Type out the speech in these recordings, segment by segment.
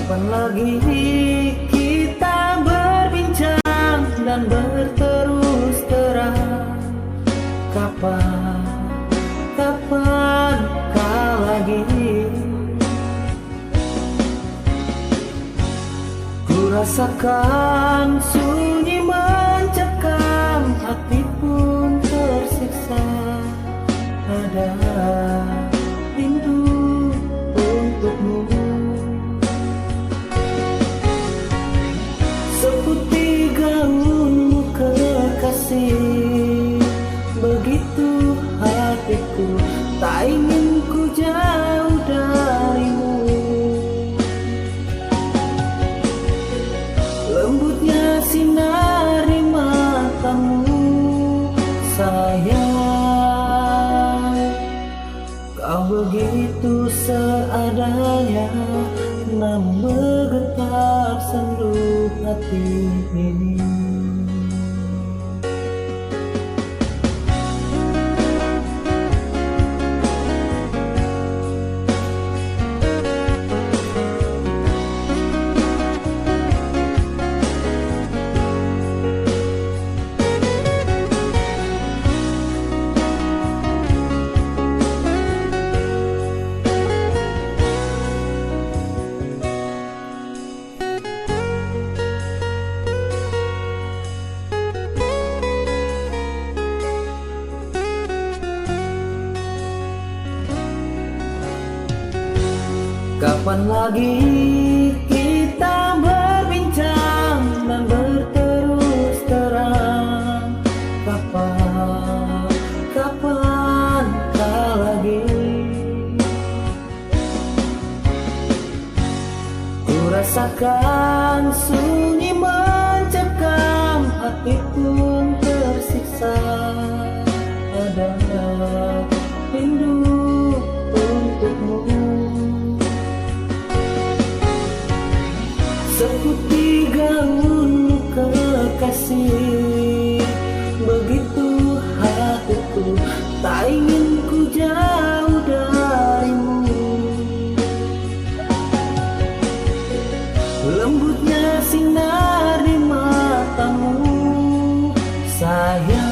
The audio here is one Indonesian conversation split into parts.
Kapan lagi kita berbincang dan berterus terang? Kapan, kapan kau lagi? Ku rasakan sunyi mencekam, hati pun tersiksa. Ada rindu untukmu, seputih gaunmu kekasih. Begitu hatiku, tak ingin ku jauh darimu. Lembutnya sinari matamu, sayang. Kau begitu seadanya, namun bergetar sendu hati ini. Kapan lagi kita berbincang dan berterus terang? Kapan, kapan kau lagi? Ku rasakan sunyi mencekam, hati pun tersiksa. Ada rindu untukmu, seputih gaunmu kekasih. Begitu hatiku, tak ingin ku jauh darimu. Lembutnya sinar di matamu, sayang.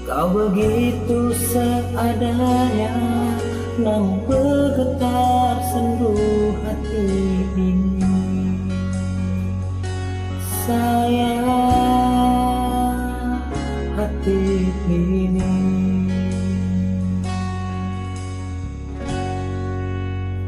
Kau begitu seadanya, namun bergetar sendu hati ini. Sayang, hati ini.